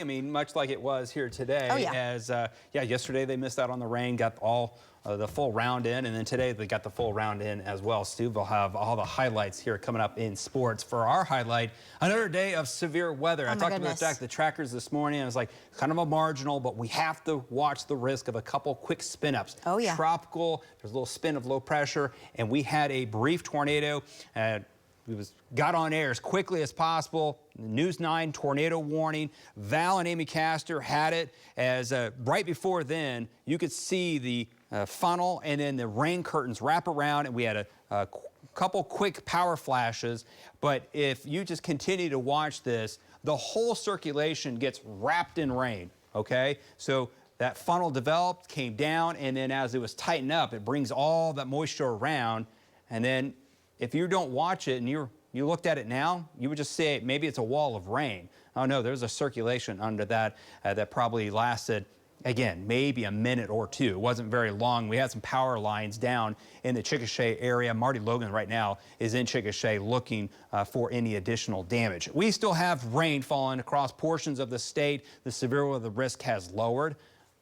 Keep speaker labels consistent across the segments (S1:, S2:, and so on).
S1: I mean, much like it was here today.
S2: Oh, yeah.
S1: As yesterday they missed out on the rain, got all the full round in, and then today they got the full round in as well. Steve will have all the highlights here coming up in sports. For our highlight, another day of severe weather.
S2: Oh,
S1: I talked about the trackers this morning. I was like, kind of a marginal, but we have to watch the risk of a couple quick spin ups.
S2: Oh, yeah.
S1: Tropical, there's a little spin of low pressure, and we had a brief tornado. Got on air as quickly as possible. News 9 tornado warning. Val and Amy Castor had it as right before then you could see the funnel and then the rain curtains wrap around, and we had a couple quick power flashes. But if you just continue to watch this, the whole circulation gets wrapped in rain. Okay, so that funnel developed, came down, and then as it was tightened up, it brings all that moisture around, and then if you don't watch it and you looked at it now, you would just say maybe it's a wall of rain. Oh no, there's a circulation under that that probably lasted, again, maybe a minute or two. It wasn't very long. We had some power lines down in the Chickasha area. Marty Logan right now is in Chickasha looking for any additional damage. We still have rain falling across portions of the state. The severity of the risk has lowered.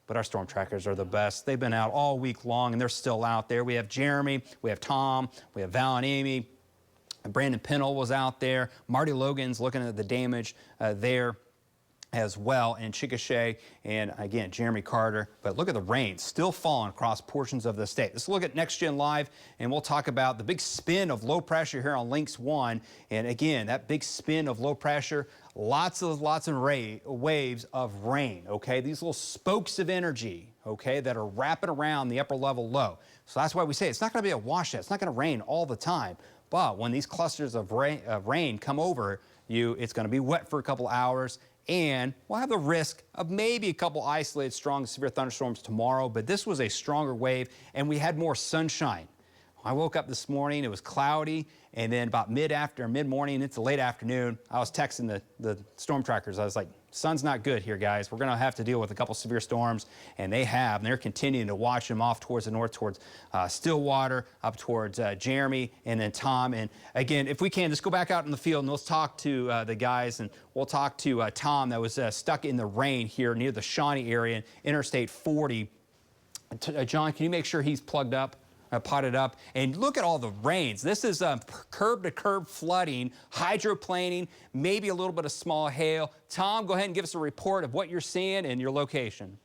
S1: But our storm trackers are the best. They've been out all week long, and they're still out there. We have Jeremy, we have Tom, we have Val and Amy. Brandon Pennell was out there. Marty Logan's looking at the damage there as well in Chickasha, and again, Jeremy Carter. But look at the rain still falling across portions of the state. Let's look at Next Gen Live, and we'll talk about the big spin of low pressure here on Links 1. And again, that big spin of low pressure, lots of waves of rain, okay? These little spokes of energy, okay, that are wrapping around the upper level low. So that's why we say it's not going to be a washout. It's not going to rain all the time. But when these clusters of rain come over you, it's going to be wet for a couple hours, and we'll have the risk of maybe a couple isolated strong severe thunderstorms tomorrow. But this was a stronger wave, and we had more sunshine. I woke up this morning, it was cloudy, and then about mid-morning into late afternoon, I was texting the storm trackers. I was like, sun's not good here, guys. We're going to have to deal with a couple severe storms, and they have. And they're continuing to watch them off towards the north, towards Stillwater, up towards Jeremy, and then Tom. And again, if we can, just go back out in the field, and let's talk to the guys, and we'll talk to Tom that was stuck in the rain here near the Shawnee area, Interstate 40. John, can you make sure he's plugged up? Potted up, and look at all the rains. This is curb-to-curb flooding, hydroplaning, maybe a little bit of small hail. Tom, go ahead and give us a report of what you're seeing and your location.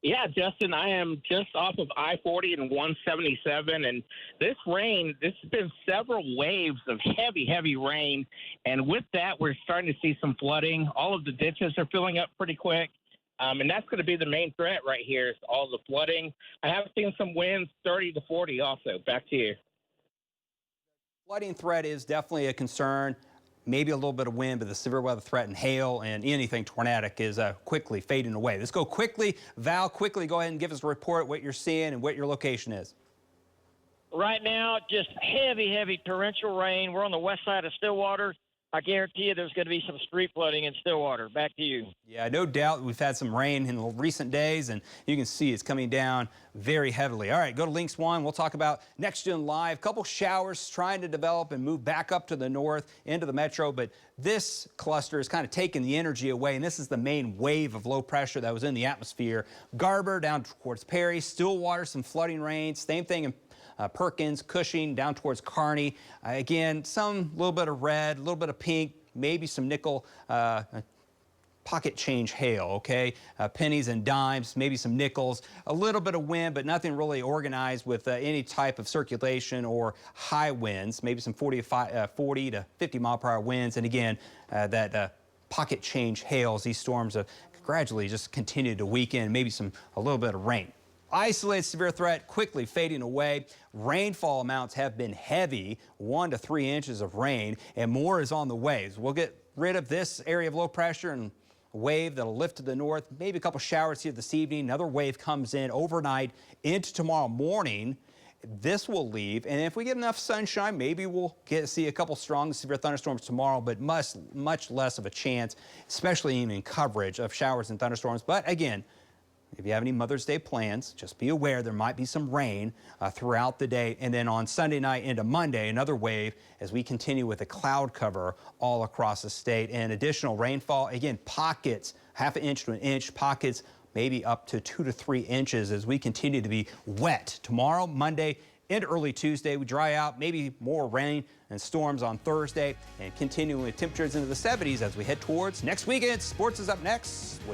S3: Yeah, Justin, I am just off of I-40 and 177, and this rain, this has been several waves of heavy rain, and with that, we're starting to see some flooding. All of the ditches are filling up pretty quick. And that's going to be the main threat right here is all the flooding. I have seen some winds 30 to 40 also. Back to you.
S1: Flooding threat is definitely a concern. Maybe a little bit of wind, but the severe weather threat and hail and anything tornadic is quickly fading away. Let's go quickly. Val, quickly go ahead and give us a report what you're seeing and what your location is.
S4: Right now, just heavy torrential rain. We're on the west side of Stillwater. I guarantee you there's going to be some street flooding in Stillwater. Back to you.
S1: Yeah, no doubt. We've had some rain in the recent days, and you can see it's coming down very heavily. All right, go to Links 1. We'll talk about Next Gen Live. Couple showers trying to develop and move back up to the north into the metro, but this cluster is kind of taking the energy away, and this is the main wave of low pressure that was in the atmosphere. Garber down towards Perry, Stillwater, some flooding rain. Same thing in Perkins, Cushing, down towards Kearney. Again, some little bit of red, a little bit of pink, maybe some nickel pocket change hail, okay? Pennies and dimes, maybe some nickels, a little bit of wind, but nothing really organized with any type of circulation or high winds, maybe some 40 to 50 mile per hour winds. And again, that pocket change hails, these storms have gradually just continued to weaken, maybe a little bit of rain. Isolated severe threat quickly fading away. Rainfall amounts have been heavy, 1 to 3 inches of rain, and more is on the way. So we'll get rid of this area of low pressure and a wave that'll lift to the north. Maybe a couple showers here this evening. Another wave comes in overnight into tomorrow morning. This will leave, and if we get enough sunshine, maybe we'll see a couple strong severe thunderstorms tomorrow, but much less of a chance, especially even in coverage of showers and thunderstorms. But again, If you have any Mother's Day plans, just be aware there might be some rain throughout the day. And then on Sunday night into Monday, another wave as we continue with a cloud cover all across the state. And additional rainfall, again, pockets, ½ inch to an inch, pockets maybe up to 2 to 3 inches as we continue to be wet. Tomorrow, Monday, and early Tuesday, we dry out, maybe more rain and storms on Thursday, and continuing with temperatures into the 70s as we head towards next weekend. Sports is up next with